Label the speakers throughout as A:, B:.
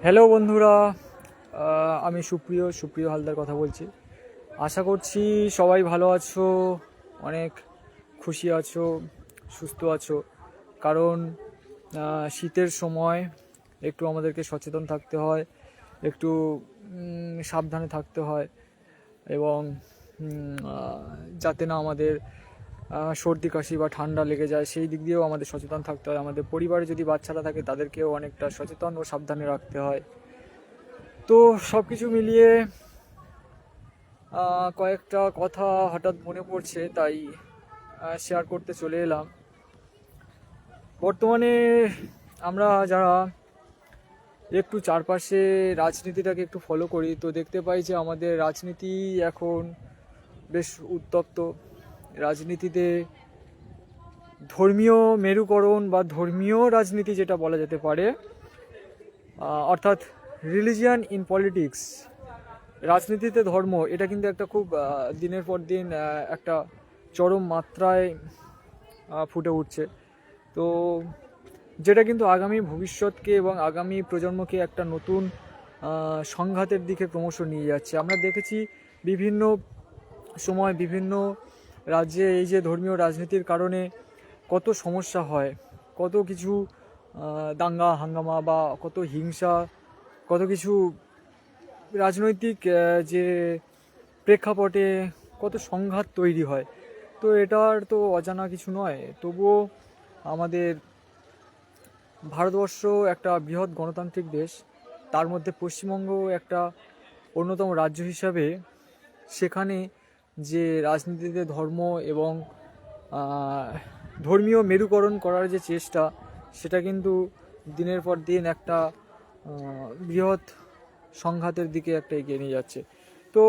A: Hello বন্ধুরা, আমি সুপ্রিয় হালদার কথা বলছি। আশা করছি সবাই ভালো আছো, অনেক খুশি আছো, সুস্থ আছো। কারণ শীতের সময় একটু আমাদেরকে সচেতন থাকতে হয়, একটু সাবধানে থাকতে হয় এবং যাতে না আমাদের সর্দি কাশি বা ঠান্ডা লেগে যায় সেই দিক দিয়েও আমাদের সচেতন থাকতে হয়। আমাদের পরিবারে যদি বাচ্চারা থাকে তাদেরকেও অনেকটা সচেতন ও সাবধানে রাখতে হয়। তো সব কিছু মিলিয়ে কয়েকটা কথা হঠাৎ মনে পড়ছে, তাই শেয়ার করতে চলে এলাম। বর্তমানে আমরা যারা একটু চারপাশে রাজনীতিটাকে একটু ফলো করি, তো দেখতে পাই যে আমাদের রাজনীতি এখন বেশ উত্তপ্ত। রাজনীতিতে ধর্মীয় মেরুকরণ বা ধর্মীয় রাজনীতি যেটা বলা যেতে পারে, অর্থাৎ রিলিজিয়ান ইন পলিটিক্স, রাজনীতিতে ধর্ম, এটা কিন্তু একটা খুব দিনের পর দিন একটা চরম মাত্রায় ফুটে উঠছে। তো যেটা কিন্তু আগামী ভবিষ্যৎকে এবং আগামী প্রজন্মকে একটা নতুন সংঘাতের দিকে ক্রমশ নিয়ে যাচ্ছে। আমরা দেখেছি বিভিন্ন সময় বিভিন্ন রাজ্যে এই যে ধর্মীয় রাজনীতির কারণে কত সমস্যা হয়, কত কিছু দাঙ্গা হাঙ্গামা বা কত হিংসা, কত কিছু রাজনৈতিক যে প্রেক্ষাপটে কত সংঘাত তৈরি হয়। তো এটার তো অজানা কিছু নয়। তবুও আমাদের ভারতবর্ষ একটা বৃহৎ গণতান্ত্রিক দেশ, তার মধ্যে পশ্চিমবঙ্গ একটা অন্যতম রাজ্য হিসাবে সেখানে যে রাজনীতিতে ধর্ম এবং ধর্মীয় মেরুকরণ করার যে চেষ্টা, সেটা কিন্তু দিনের পর দিন একটা বৃহৎ সংঘাতের দিকে একটা এগিয়ে নিয়ে যাচ্ছে। তো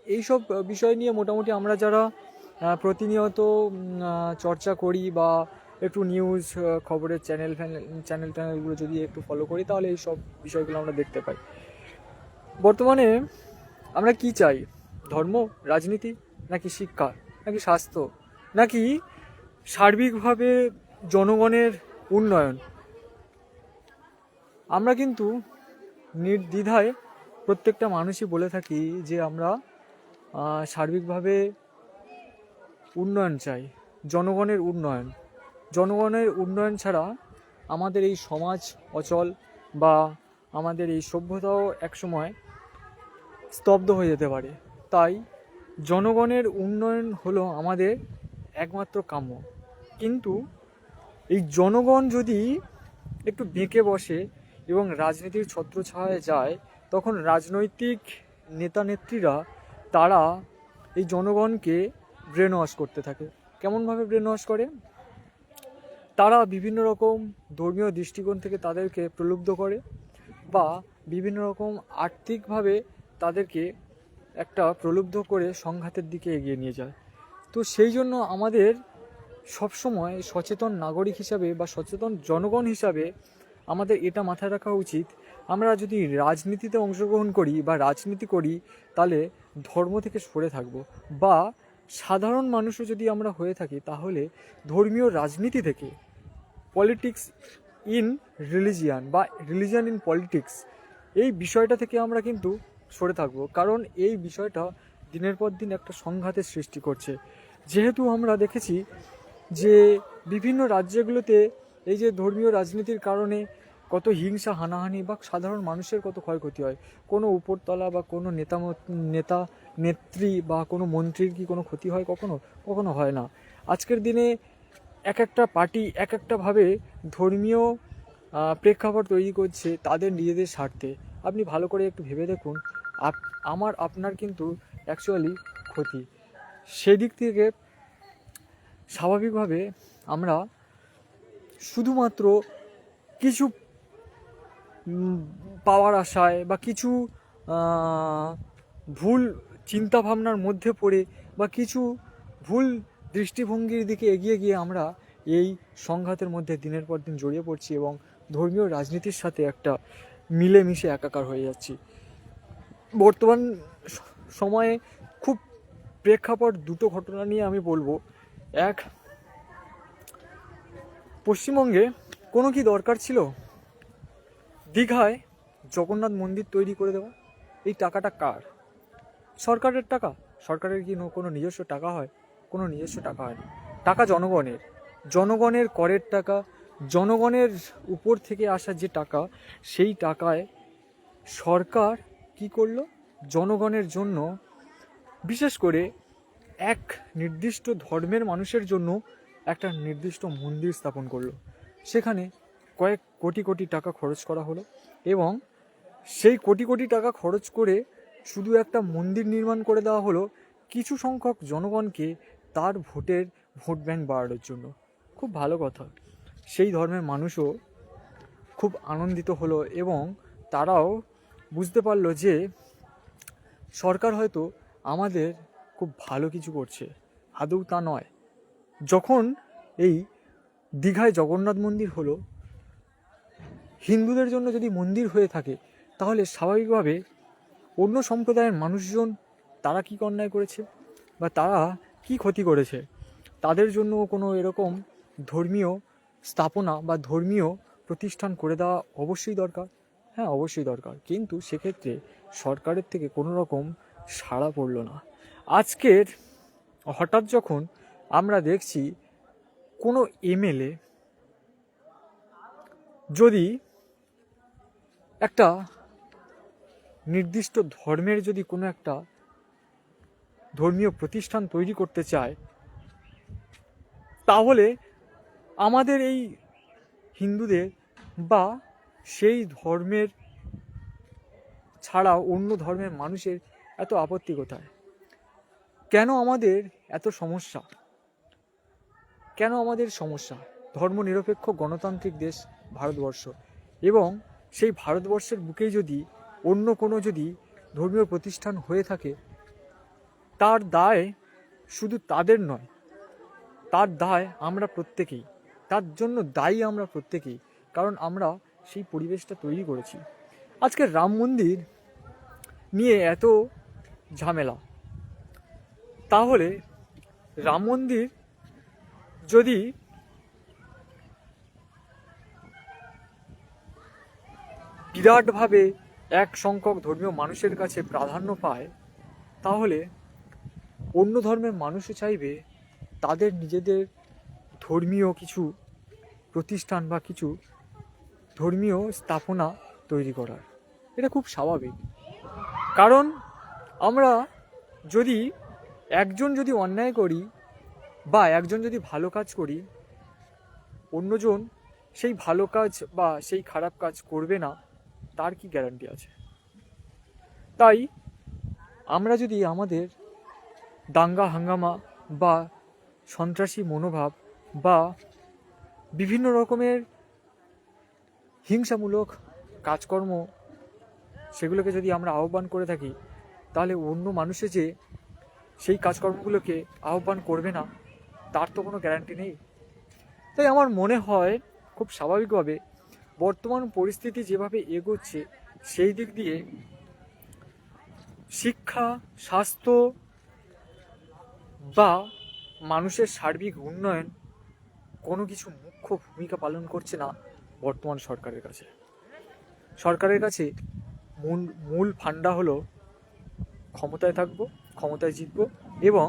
A: এইসব বিষয় নিয়ে মোটামুটি আমরা যারা প্রতিনিয়ত চর্চা করি বা একটু নিউজ খবরের চ্যানেলগুলো যদি একটু ফলো করি, তাহলে এই সব বিষয়গুলো আমরা দেখতে পাই। বর্তমানে আমরা কি চাই? ধর্ম, রাজনীতি, নাকি শিক্ষা, নাকি স্বাস্থ্য, নাকি সার্বিকভাবে জনগণের উন্নয়ন? আমরা কিন্তু নির্দ্বিধায় প্রত্যেকটা মানুষই বলে থাকি যে আমরা সার্বিকভাবে উন্নয়ন চাই, জনগণের উন্নয়ন। জনগণের উন্নয়ন ছাড়া আমাদের এই সমাজ অচল, বা আমাদের এই সভ্যতাও একসময় স্তব্ধ হয়ে যেতে পারে। তাই জনগণের উন্নয়ন হলো আমাদের একমাত্র কাম্য। কিন্তু এই জনগণ যদি একটু বেঁকে বসে এবং রাজনীতির ছত্রছায়ায় যায়, তখন রাজনৈতিক নেতা নেত্রীরা তারা এই জনগণকে ব্রেন ওয়াশ করতে থাকে। কেমনভাবে ব্রেন ওয়াশ করে? তারা বিভিন্ন রকম ধর্মীয় দৃষ্টিকোণ থেকে তাদেরকে প্রলুব্ধ করে, বা বিভিন্ন রকম আর্থিকভাবে তাদেরকে একটা প্রলুব্ধ করে সংঘাতের দিকে এগিয়ে নিয়ে যায়। তো সেই জন্য আমাদের সবসময় সচেতন নাগরিক হিসাবে বা সচেতন জনগণ হিসাবে আমাদের এটা মাথায় রাখা উচিত, আমরা যদি রাজনীতিতে অংশগ্রহণ করি বা রাজনীতি করি, তাহলে ধর্ম থেকে সরে থাকব, বা সাধারণ মানুষও যদি আমরা হয়ে থাকি, তাহলে ধর্মীয় রাজনীতি থেকে, পলিটিক্স ইন রিলিজিয়ান বা রিলিজিয়ান ইন পলিটিক্স, এই বিষয়টা থেকে আমরা কিন্তু সরে থাকবো। কারণ এই বিষয়টা দিনের পর দিন একটা সংঘাতের সৃষ্টি করছে। যেহেতু আমরা দেখেছি যে বিভিন্ন রাজ্যগুলোতে এই যে ধর্মীয় রাজনীতির কারণে কত হিংসা হানাহানি বা সাধারণ মানুষের কত ক্ষয়ক্ষতি হয়, কোনো উপরতলা বা কোনো নেতা নেত্রী বা কোনো মন্ত্রীর কি কোনো ক্ষতি হয়? কখনো কখনো হয় না। আজকের দিনে এক একটা পার্টি এক একটাভাবে ধর্মীয় প্রেক্ষাপট তৈরি করছে তাদের নিজেদের স্বার্থে। আপনি ভালো করে একটু ভেবে দেখুন, আমার আপনার কিন্তু অ্যাকচুয়ালি ক্ষতি। সেদিক থেকে স্বাভাবিকভাবে আমরা শুধুমাত্র কিছু পাওয়ার আশায় বা কিছু ভুল চিন্তাভাবনার মধ্যে পড়ে বা কিছু ভুল দৃষ্টিভঙ্গির দিকে এগিয়ে গিয়ে আমরা এই সংঘাতের মধ্যে দিনের পর দিন জড়িয়ে পড়ছি এবং ধর্মীয় রাজনীতির সাথে একটা মিলেমিশে একাকার হয়ে যাচ্ছি। বর্তমান সময়ে খুব প্রেক্ষাপট দুটো ঘটনা নিয়ে আমি বলবো। এক, পশ্চিমবঙ্গে কোনো কি দরকার ছিল দীঘায় জগন্নাথ মন্দির তৈরি করে দেওয়া, এই টাকাটা কার? সরকারের টাকা। সরকারের কি কোনো নিজস্ব টাকা হয়? কোনো নিজস্ব টাকা হয় না। টাকা জনগণের, জনগণের করের টাকা, জনগণের উপর থেকে আসা যে টাকা, সেই টাকায় সরকার কি করলো? জনগণের জন্য, বিশেষ করে এক নির্দিষ্ট ধর্মের মানুষের জন্য একটা নির্দিষ্ট মন্দির স্থাপন করলো। সেখানে কয়েক কোটি কোটি টাকা খরচ করা হলো, এবং সেই কোটি কোটি টাকা খরচ করে শুধু একটা মন্দির নির্মাণ করে দেওয়া হলো কিছু সংখ্যক জনগণকে তার ভোট ব্যাংক বাড়ানোর জন্য। খুব ভালো কথা। সেই ধর্মের মানুষও খুব আনন্দিত হলো, এবং তারাও বুঝতে পারলো যে সরকার হয়তো আমাদের খুব ভালো কিছু করছে। আদৌ তা নয়। যখন এই দীঘায় জগন্নাথ মন্দির হলো, হিন্দুদের জন্য যদি মন্দির হয়ে থাকে, তাহলে স্বাভাবিকভাবে অন্য সম্প্রদায়ের মানুষজন তারা কি অন্যায় করেছে বা তারা কি ক্ষতি করেছে? তাদের জন্য কোনো এরকম ধর্মীয় স্থাপনা বা ধর্মীয় প্রতিষ্ঠান করে দেওয়া অবশ্যই দরকার। হ্যাঁ, অবশ্যই দরকার, কিন্তু সেক্ষেত্রে সরকারের থেকে কোনো রকম সাড়া পড়লো না। আজকের হঠাৎ যখন আমরা দেখছি কোনো এমএলএ যদি একটা নির্দিষ্ট ধর্মের যদি কোনো একটা ধর্মীয় প্রতিষ্ঠান তৈরি করতে চায়, তাহলে আমাদের এই হিন্দুদের বা সেই ধর্মের ছাড়াও অন্য ধর্মের মানুষের এত আপত্তি কোথায়? কেন আমাদের এত সমস্যা? কেন আমাদের সমস্যা? ধর্মনিরপেক্ষ গণতান্ত্রিক দেশ ভারতবর্ষ, এবং সেই ভারতবর্ষের বুকেই যদি অন্য কোনো যদি ধর্মীয় প্রতিষ্ঠান হয়ে থাকে, তার দায় শুধু তাদের নয়, তার দায় আমরা প্রত্যেকেই, তার জন্য দায়ী আমরা প্রত্যেকেই, কারণ আমরা সেই পরিবেশটা তৈরি করেছি। আজকে রাম মন্দির নিয়ে এত ঝামেলা, তাহলে রাম মন্দির যদি বিরাটভাবে এক সংখ্যক ধর্মীয় মানুষের কাছে প্রাধান্য পায়, তাহলে অন্য ধর্মের মানুষও চাইবে তাদের নিজেদের ধর্মীয় কিছু প্রতিষ্ঠান বা কিছু ধর্মীয় স্থাপনা তৈরি করার। এটা খুব স্বাভাবিক, কারণ আমরা যদি একজন যদি অন্যায় করি বা একজন যদি ভালো কাজ করি, অন্যজন সেই ভালো কাজ বা সেই খারাপ কাজ করবে না, তার কি গ্যারান্টি আছে? তাই আমরা যদি আমাদের দাঙ্গা হাঙ্গামা বা সন্ত্রাসী মনোভাব বা বিভিন্ন রকমের হিংসামূলক কাজকর্ম, সেগুলোকে যদি আমরা আহ্বান করে থাকি, তাহলে অন্য মানুষে যে সেই কাজকর্মগুলোকে আহ্বান করবে না, তার তো কোনো গ্যারান্টি নেই। তাই আমার মনে হয় খুব স্বাভাবিকভাবে বর্তমান পরিস্থিতি যেভাবে এগোচ্ছে, সেই দিক দিয়ে শিক্ষা, স্বাস্থ্য বা মানুষের সার্বিক উন্নয়ন কোনো কিছু মুখ্য ভূমিকা পালন করছে না বর্তমান সরকারের কাছে। সরকারের কাছে মূল ফান্ডা হলো ক্ষমতায় থাকবো, ক্ষমতায় জিতবো, এবং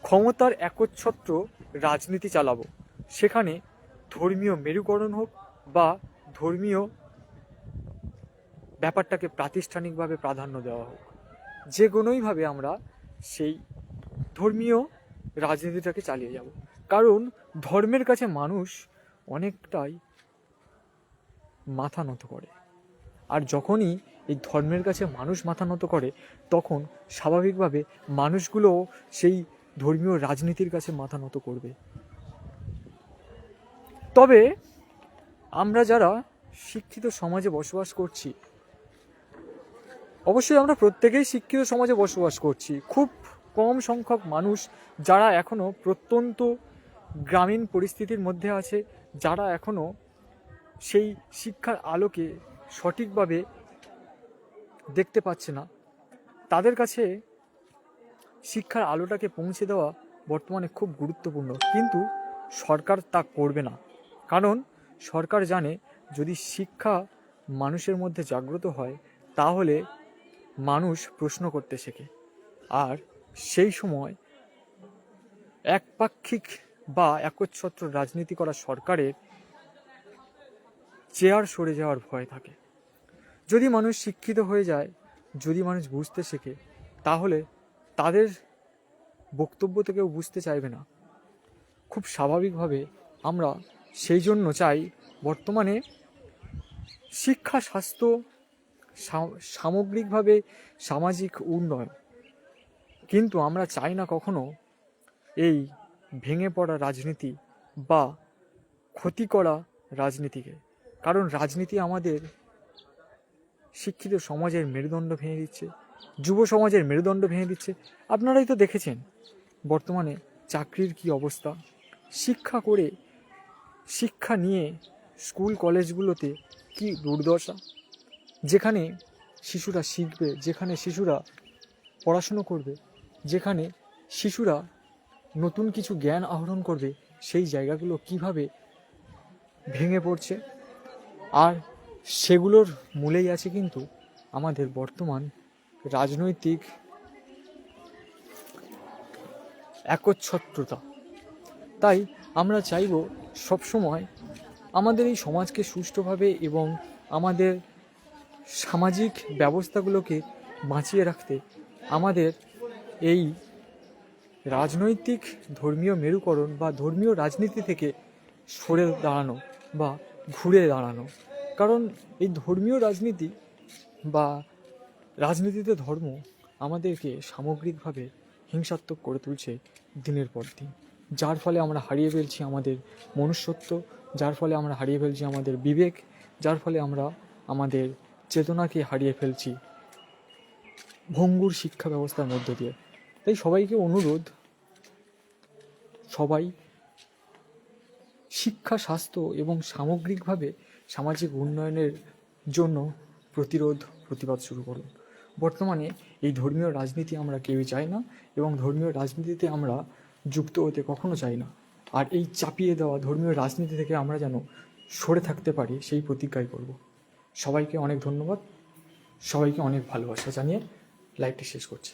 A: ক্ষমতার একচ্ছত্র রাজনীতি চালাবো। সেখানে ধর্মীয় মেরুকরণ হোক বা ধর্মীয় ব্যাপারটাকে প্রাতিষ্ঠানিকভাবে প্রাধান্য দেওয়া হোক, যে কোনোইভাবে আমরা সেই ধর্মীয় রাজনীতিটাকে চালিয়ে যাব। কারণ ধর্মের কাছে মানুষ অনেকটাই মাথা নত করে, আর যখনই এই ধর্মের কাছে মানুষ মাথা নত করে, তখন স্বাভাবিকভাবে মানুষগুলোও সেই ধর্মীয় রাজনীতির কাছে মাথা নত করবে। তবে আমরা যারা শিক্ষিত সমাজে বসবাস করছি, অবশ্যই আমরা প্রত্যেকেই শিক্ষিত সমাজে বসবাস করছি, খুব কম সংখ্যক মানুষ যারা এখনও প্রত্যন্ত গ্রামীণ পরিস্থিতির মধ্যে আছে, যারা এখনও সেই শিক্ষার আলোকে সঠিকভাবে দেখতে পাচ্ছে না, তাদের কাছে শিক্ষার আলোটাকে পৌঁছে দেওয়া বর্তমানে খুব গুরুত্বপূর্ণ। কিন্তু সরকার তা করবে না, কারণ সরকার জানে যদি শিক্ষা মানুষের মধ্যে জাগ্রত হয়, তাহলে মানুষ প্রশ্ন করতে শেখে। আর সেই সময় একপাক্ষিক বা একচ্ছত্র রাজনীতি করা সরকারের চেয়ার সরে যাওয়ার ভয় থাকে। যদি মানুষ শিক্ষিত হয়ে যায়, যদি মানুষ বুঝতে শেখে, তাহলে তাদের বক্তব্য থেকেও বুঝতে চাইবে না। খুব স্বাভাবিকভাবে আমরা সেই জন্য চাই বর্তমানে শিক্ষা, স্বাস্থ্য, সামগ্রিকভাবে সামাজিক উন্নয়ন। কিন্তু আমরা চাই না কখনো এই ভেঙে পড়া রাজনীতি বা ক্ষতি করা রাজনীতিকে। কারণ রাজনীতি আমাদের শিক্ষিত সমাজের মেরুদণ্ড ভেঙে দিচ্ছে, যুব সমাজের মেরুদণ্ড ভেঙে দিচ্ছে। আপনারাই তো দেখেছেন বর্তমানে চাকরির কি অবস্থা। শিক্ষা নিয়ে স্কুল কলেজগুলোতে কি দুর্দশা। যেখানে শিশুরা শিখবে, যেখানে শিশুরা পড়াশুনো করবে, যেখানে শিশুরা নতুন কিছু জ্ঞান আহরণ করবে, সেই জায়গাগুলো কিভাবে ভেঙে পড়ছে। আর সেগুলোর মূলেই আছে কিন্তু আমাদের বর্তমান রাজনৈতিক একচ্ছত্রতা। তাই আমরা চাইব সবসময় আমাদের এই সমাজকে সুষ্ঠুভাবে এবং আমাদের সামাজিক ব্যবস্থাগুলোকে বাঁচিয়ে রাখতে আমাদের এই রাজনৈতিক ধর্মীয় মেরুকরণ বা ধর্মীয় রাজনীতি থেকে সরে দাঁড়ানো বা ঘুরে দাঁড়ানো। কারণ এই ধর্মীয় রাজনীতি বা রাজনীতিতে ধর্ম আমাদেরকে সামগ্রিকভাবে হিংসাত্মক করে তুলছে দিনের পর দিন, যার ফলে আমরা হারিয়ে ফেলছি আমাদের মনুষ্যত্ব, যার ফলে আমরা হারিয়ে ফেলছি আমাদের বিবেক, যার ফলে আমরা আমাদের চেতনাকে হারিয়ে ফেলছি ভঙ্গুর শিক্ষা ব্যবস্থার মধ্য দিয়ে। তাই সবাইকে অনুরোধ, সবাই শিক্ষা, স্বাস্থ্য এবং সামগ্রিকভাবে সামাজিক উন্নয়নের জন্য প্রতিবাদ শুরু করুন। বর্তমানে এই ধর্মীয় রাজনীতি আমরা কেউই চাই না এবং ধর্মীয় রাজনীতিতে আমরা যুক্ত হতে কখনো চাই না। আর এই চাপিয়ে দেওয়া ধর্মীয় রাজনীতি থেকে আমরা যেন সরে থাকতে পারি সেই প্রতিজ্ঞাই করব। সবাইকে অনেক ধন্যবাদ, সবাইকে অনেক ভালোবাসা জানিয়ে লাইভটি শেষ করছি।